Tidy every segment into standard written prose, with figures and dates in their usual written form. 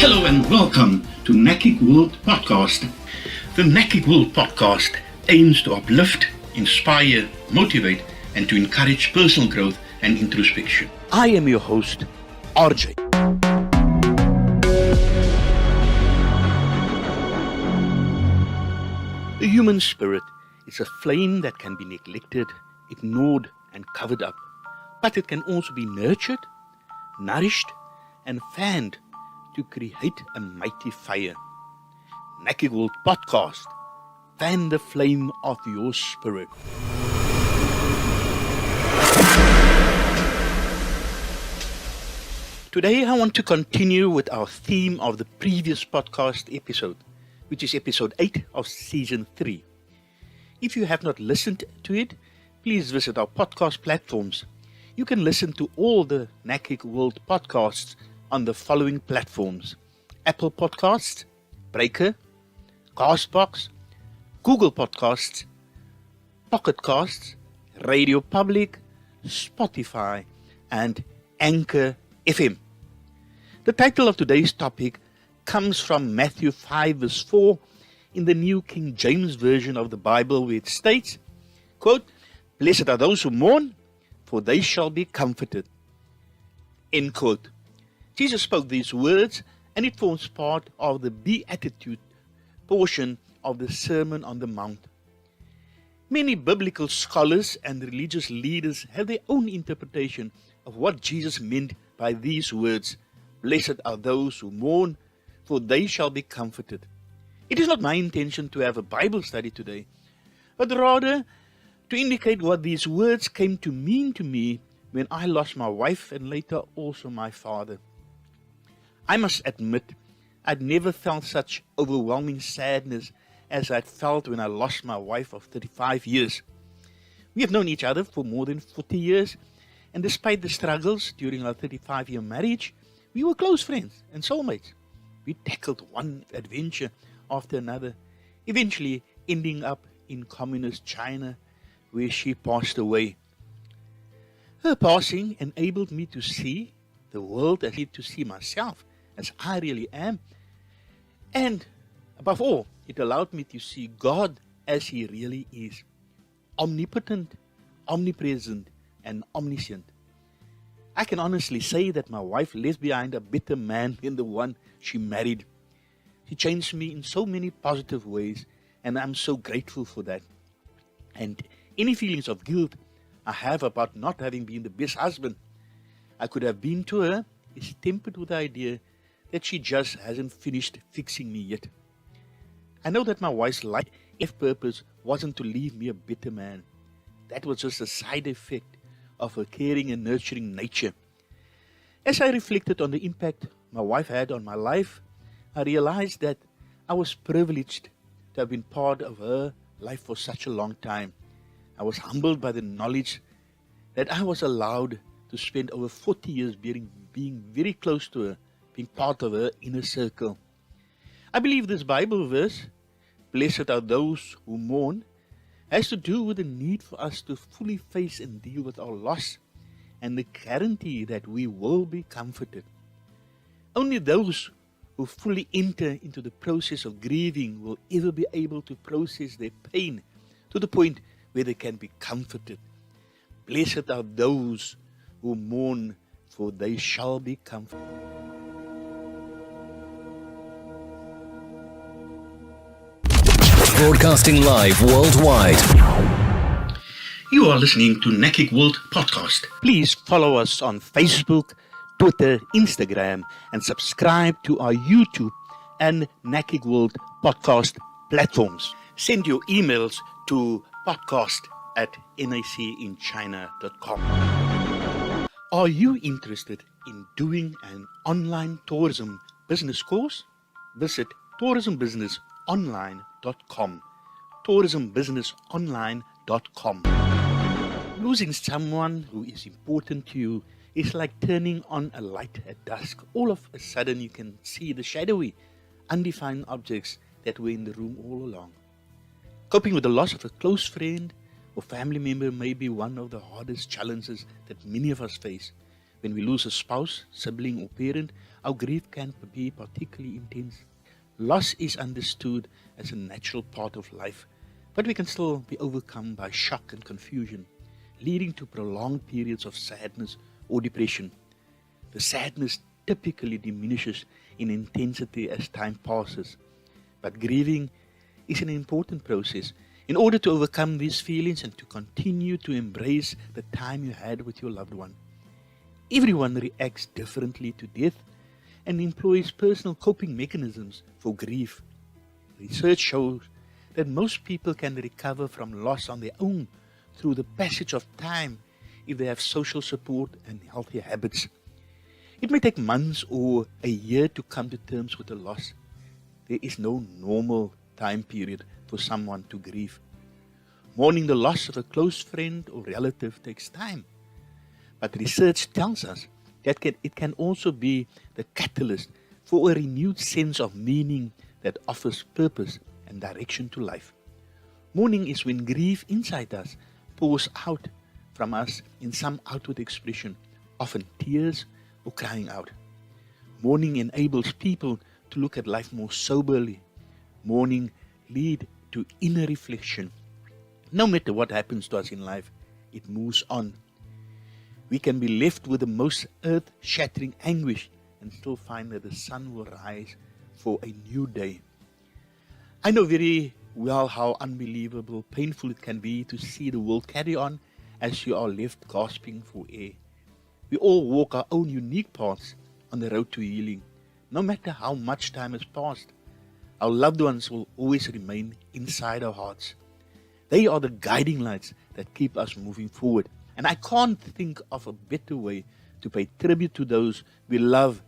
Hello and welcome to NACIC World Podcast. The NACIC World Podcast aims to uplift, inspire, motivate, and to encourage personal growth and introspection. I am your host, RJ. The human spirit is a flame that can be neglected, ignored, and covered up. But it can also be nurtured, nourished, and fanned to create a mighty fire. NACIC World Podcast. Fan the flame of your spirit. Today I want to continue with our theme of the previous podcast episode, which is episode 8 of season 3. If you have not listened to it, please visit our podcast platforms. You can listen to all the NACIC World podcasts on the following platforms: Apple Podcasts, Breaker, Castbox, Google Podcasts, Pocket Casts, Radio Public, Spotify, and Anchor FM. The title of today's topic comes from Matthew 5 verse 4 in the New King James Version of the Bible, where it states, quote, "Blessed are those who mourn, for they shall be comforted." End quote. Jesus spoke these words, and it forms part of the Beatitude portion of the Sermon on the Mount. Many biblical scholars and religious leaders have their own interpretation of what Jesus meant by these words, "Blessed are those who mourn, for they shall be comforted." It is not my intention to have a Bible study today, but rather to indicate what these words came to mean to me when I lost my wife and later also my father. I must admit, I'd never felt such overwhelming sadness as I'd felt when I lost my wife of 35 years. We have known each other for more than 40 years, and despite the struggles during our 35-year marriage, we were close friends and soulmates. We tackled one adventure after another, eventually ending up in communist China, where she passed away. Her passing enabled me to see the world as I need to see myself, as I really am. And above all, it allowed me to see God as He really is. Omnipotent, omnipresent, and omniscient. I can honestly say that my wife left behind a better man than the one she married. She changed me in so many positive ways, and I'm so grateful for that. And any feelings of guilt I have about not having been the best husband I could have been to her is tempered with the idea that she just hasn't finished fixing me yet. I know that my wife's life purpose wasn't to leave me a better man. That was just a side effect of her caring and nurturing nature. As I reflected on the impact my wife had on my life, I realized that I was privileged to have been part of her life for such a long time. I was humbled by the knowledge that I was allowed to spend over 40 years being very close to her, being part of her inner circle. I believe this Bible verse, "Blessed are those who mourn," has to do with the need for us to fully face and deal with our loss and the guarantee that we will be comforted. Only those who fully enter into the process of grieving will ever be able to process their pain to the point where they can be comforted. Blessed are those who mourn, for they shall be comforted. Broadcasting live worldwide. You are listening to NACIC World Podcast. Please follow us on Facebook, Twitter, Instagram, and subscribe to our YouTube and NACIC World Podcast platforms. Send your emails to podcast@nacinchina.com. Are you interested in doing an online tourism business course? Visit tourismbusinessonline.com. tourismbusinessonline.com. Losing someone who is important to you is like turning on a light at dusk. All of a sudden you can see the shadowy, undefined objects that were in the room all along. Coping with the loss of a close friend or family member may be one of the hardest challenges that many of us face. When we lose a spouse, sibling, or parent, our grief can be particularly intense. Loss is understood as a natural part of life, but we can still be overcome by shock and confusion, leading to prolonged periods of sadness or depression. The sadness typically diminishes in intensity as time passes, but grieving is an important process in order to overcome these feelings and to continue to embrace the time you had with your loved one. Everyone reacts differently to death and employs personal coping mechanisms for grief. Research shows that most people can recover from loss on their own through the passage of time if they have social support and healthy habits. It may take months or a year to come to terms with a loss. There is no normal time period for someone to grieve. Mourning the loss of a close friend or relative takes time. But research tells us that it can also be the catalyst for a renewed sense of meaning that offers purpose and direction to life. Mourning is when grief inside us pours out from us in some outward expression, often tears or crying out. Mourning enables people to look at life more soberly. Mourning leads to inner reflection. No matter what happens to us in life, it moves on. We can be left with the most earth-shattering anguish and still find that the sun will rise for a new day. I know very well how unbelievable painful it can be to see the world carry on as you are left gasping for air. We all walk our own unique paths on the road to healing. No matter how much time has passed, our loved ones will always remain inside our hearts. They are the guiding lights that keep us moving forward. And I can't think of a better way to pay tribute to those we love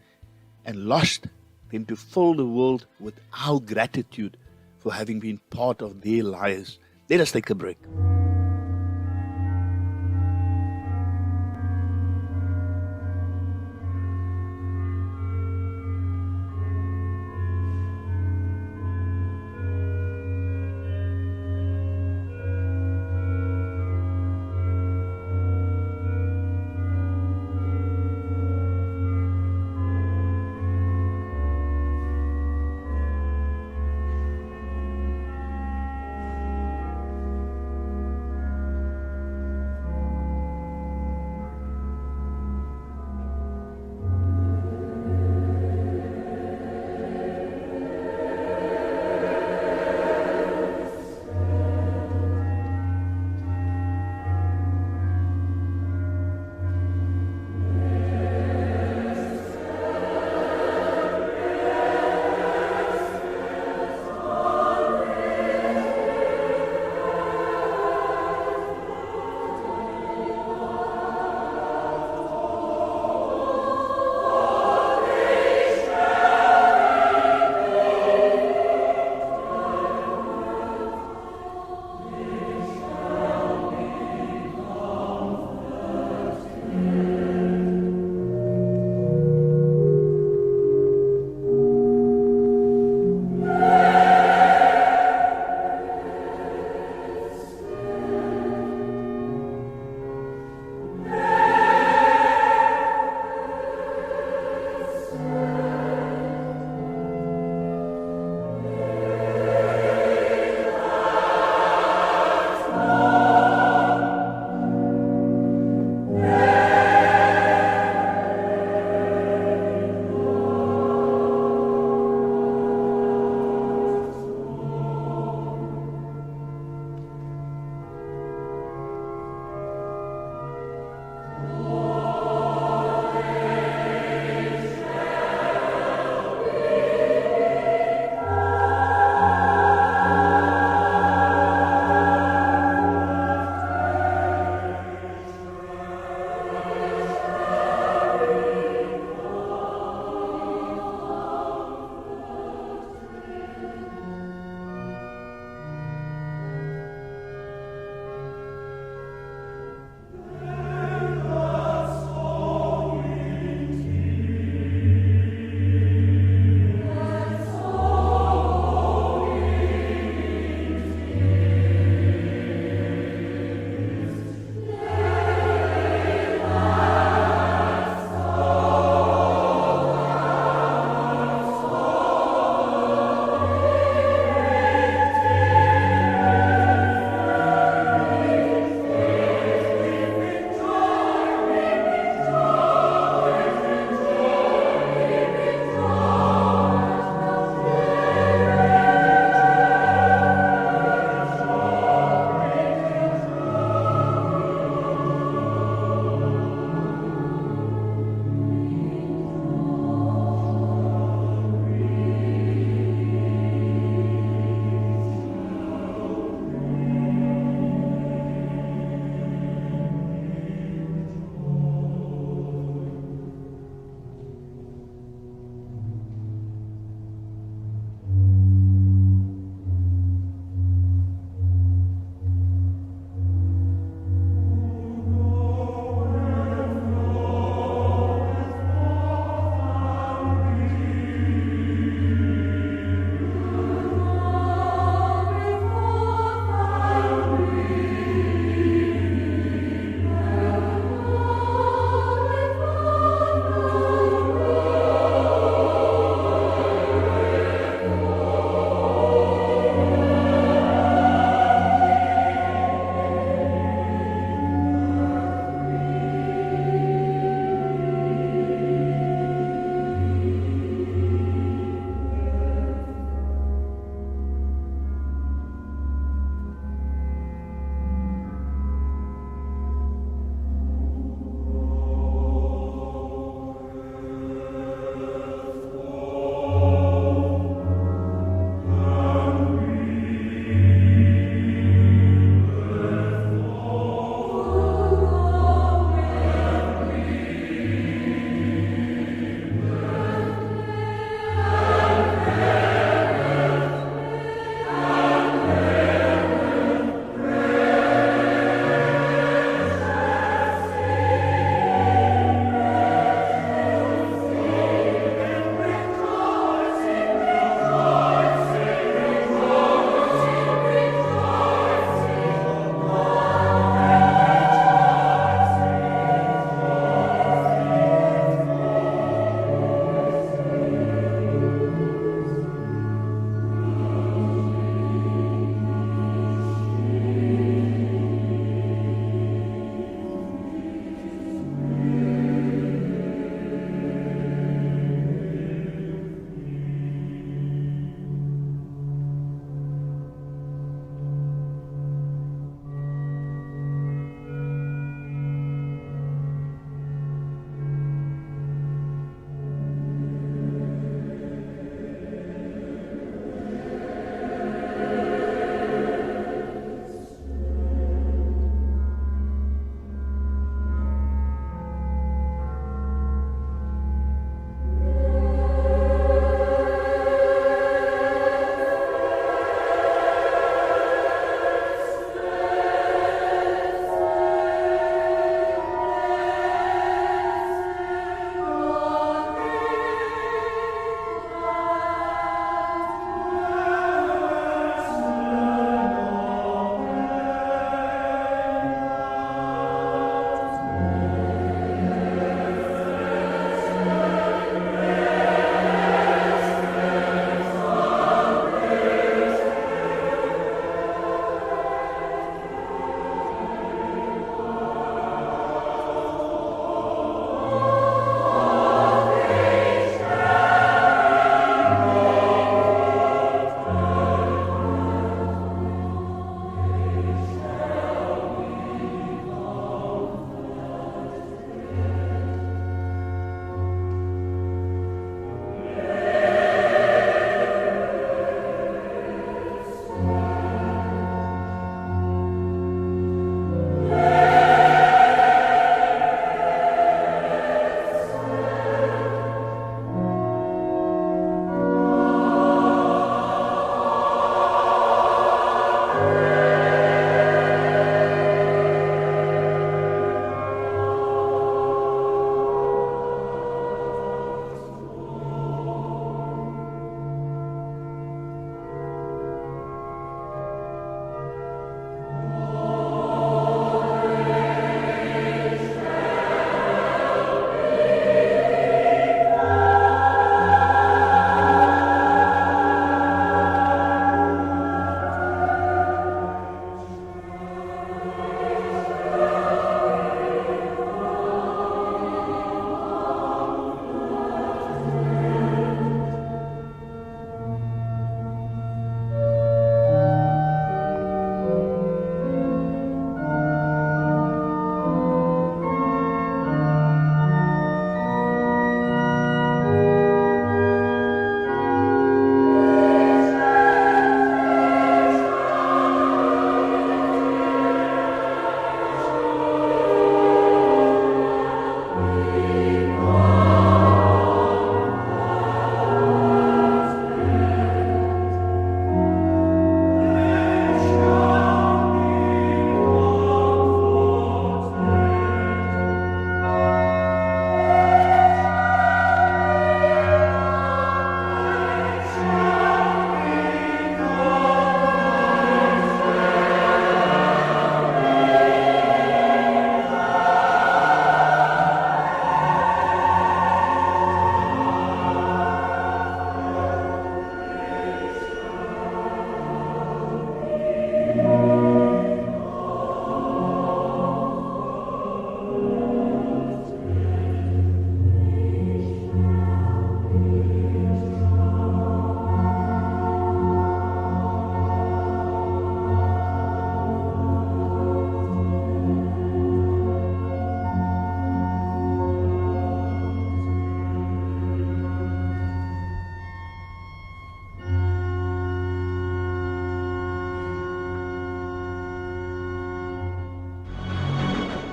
and lost than to fill the world with our gratitude for having been part of their lives. Let us take a break.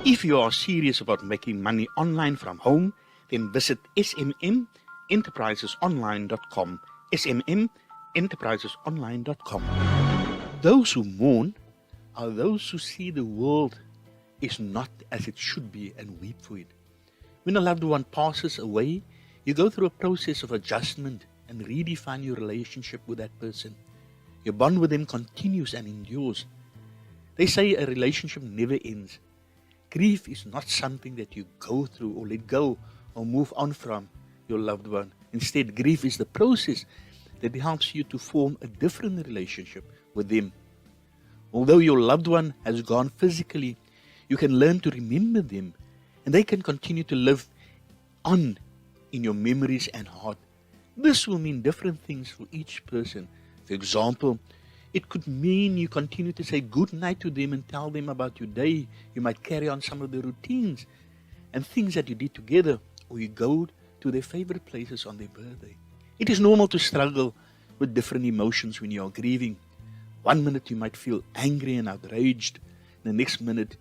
If you are serious about making money online from home, then visit smmenterprisesonline.com. smmenterprisesonline.com. Those who mourn are those who see the world is not as it should be and weep for it. When a loved one passes away, you go through a process of adjustment and redefine your relationship with that person. Your bond with them continues and endures. They say a relationship never ends. Grief is not something that you go through or let go or move on from your loved one. Instead, grief is the process that helps you to form a different relationship with them. Although your loved one has gone physically, you can learn to remember them, and they can continue to live on in your memories and heart. This will mean different things for each person. For example, it could mean you continue to say good night to them and tell them about your day. You might carry on some of the routines and things that you did together, or you go to their favorite places on their birthday. It is normal to struggle with different emotions when you are grieving. One minute you might feel angry and outraged, the next minute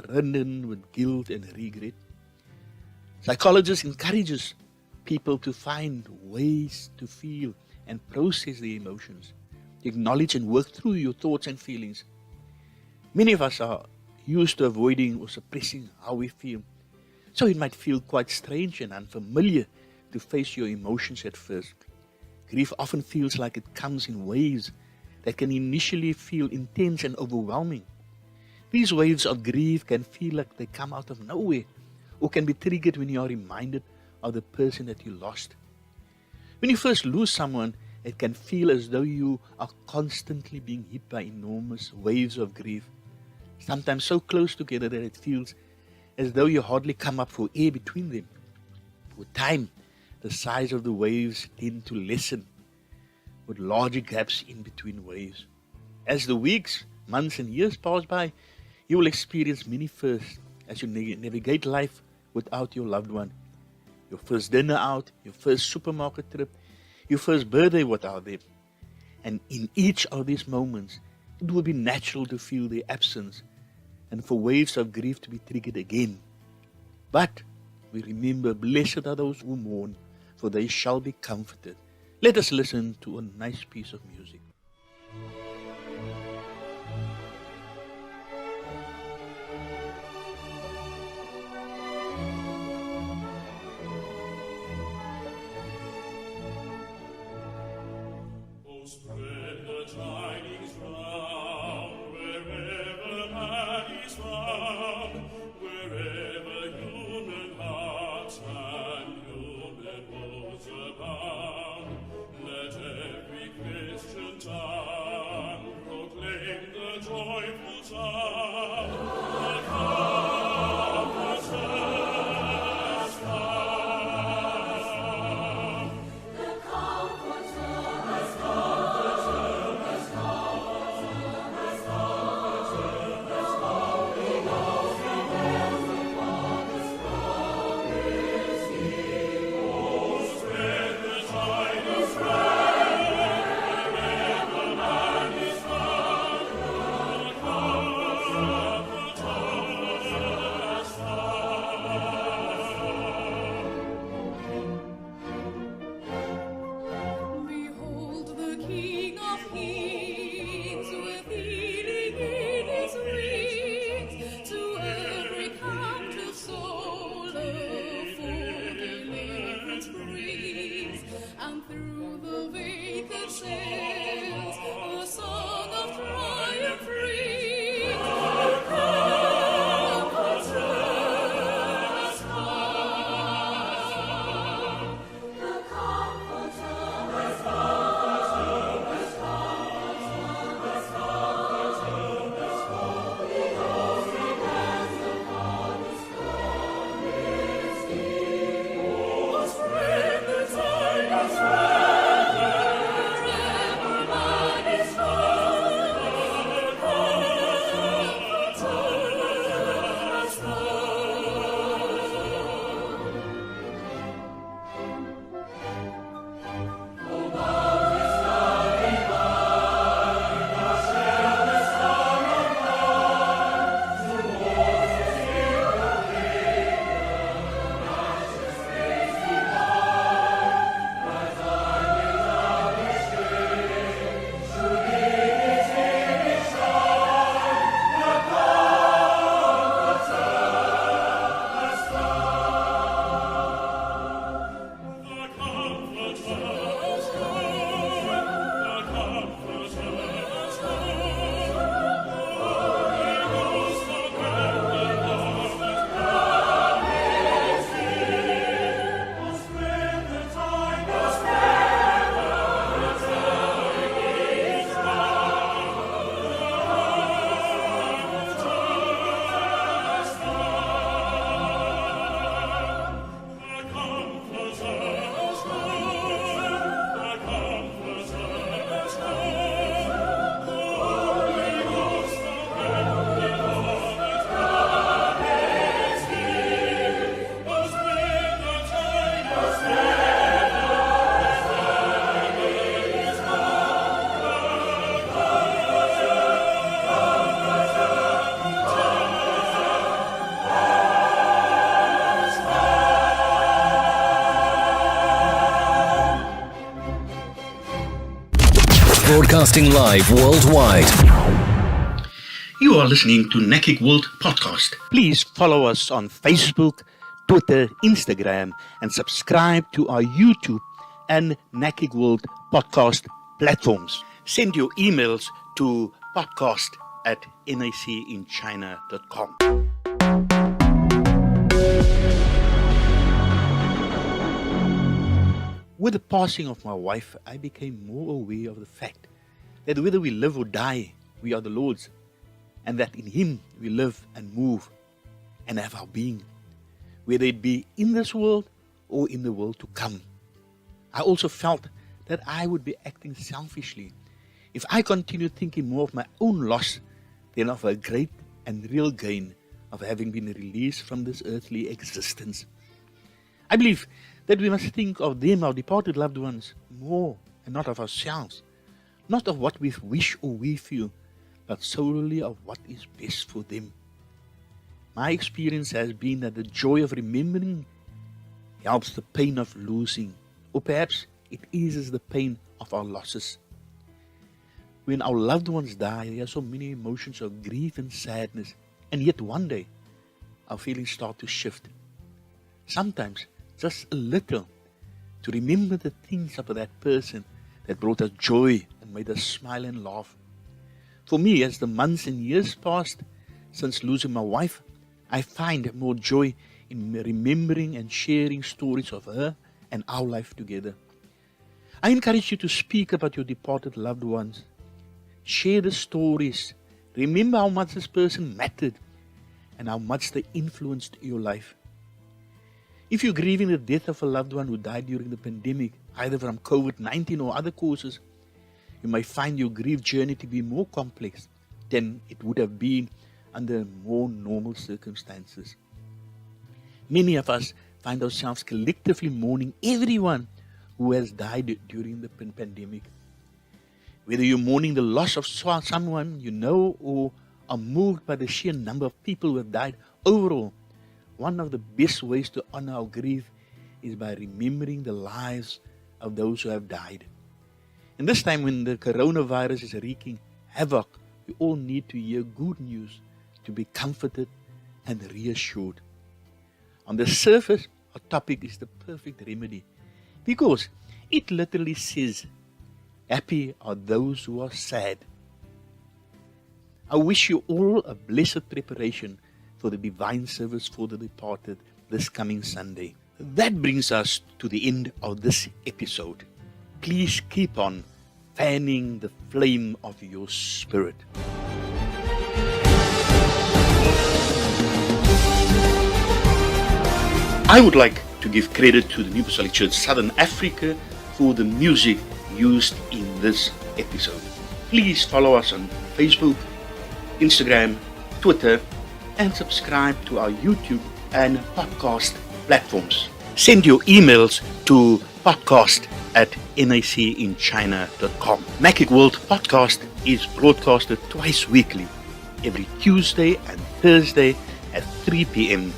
ridden with guilt and regret. Psychologists encourages people to find ways to feel and process their emotions, to acknowledge and work through your thoughts and feelings. Many of us are used to avoiding or suppressing how we feel, so it might feel quite strange and unfamiliar to face your emotions at first. Grief often feels like it comes in waves that can initially feel intense and overwhelming. These waves of grief can feel like they come out of nowhere, or can be triggered when you are reminded of the person that you lost. When you first lose someone, it can feel as though you are constantly being hit by enormous waves of grief, sometimes so close together that it feels as though you hardly come up for air between them. With time, the size of the waves tend to lessen, with larger gaps in between waves. As the weeks, months, and years pass by, you will experience many firsts as you navigate life without your loved one. Your first dinner out, your first supermarket trip, your first birthday without them. And in each of these moments, it will be natural to feel their absence and for waves of grief to be triggered again. But we remember, blessed are those who mourn, for they shall be comforted. Let us listen to a nice piece of music. Spread the tidings round, wherever man is found, wherever human hearts and human woes abound. Let every Christian tongue proclaim the joyful sound. The Comforter has come. The Comforter has come. Broadcasting live worldwide. You are listening to NACIC World Podcast. Please follow us on Facebook, Twitter, Instagram, and subscribe to our YouTube and NACIC World Podcast platforms. Send your emails to podcast@nacinchina.com. With the passing of my wife, I became more aware of the fact that whether we live or die, we are the Lord's, and that in Him we live and move and have our being, whether it be in this world or in the world to come. I also felt that I would be acting selfishly if I continued thinking more of my own loss than of a great and real gain of having been released from this earthly existence. I believe that we must think of them, our departed loved ones, more and not of ourselves, not of what we wish or we feel, but solely of what is best for them. My experience has been that the joy of remembering helps the pain of losing, or perhaps it eases the pain of our losses. When our loved ones die, there are so many emotions of grief and sadness, and yet one day our feelings start to shift. Sometimes just a little, to remember the things of that person that brought us joy and made us smile and laugh. For me, as the months and years passed since losing my wife, I find more joy in remembering and sharing stories of her and our life together. I encourage you to speak about your departed loved ones. Share the stories. Remember how much this person mattered and how much they influenced your life. If you're grieving the death of a loved one who died during the pandemic, either from COVID-19 or other causes, you may find your grief journey to be more complex than it would have been under more normal circumstances. Many of us find ourselves collectively mourning everyone who has died during the pandemic. Whether you're mourning the loss of someone you know or are moved by the sheer number of people who have died, overall, one of the best ways to honor our grief is by remembering the lives of those who have died. In this time when the coronavirus is wreaking havoc, we all need to hear good news to be comforted and reassured. On the surface, our topic is the perfect remedy because it literally says, "Happy are those who are sad." I wish you all a blessed preparation for the divine service for the departed this coming Sunday. That brings us to the end of this episode. Please keep on fanning the flame of your spirit. I would like to give credit to the New Apostolic Church Southern Africa for the music used in this episode. Please follow us on Facebook, Instagram, Twitter, and subscribe to our YouTube and podcast platforms. Send your emails to podcast@nacinchina.com. NACIC World Podcast is broadcasted twice weekly, every Tuesday and Thursday at 3 p.m.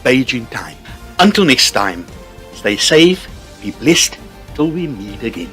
Beijing time. Until next time, stay safe, be blessed, till we meet again.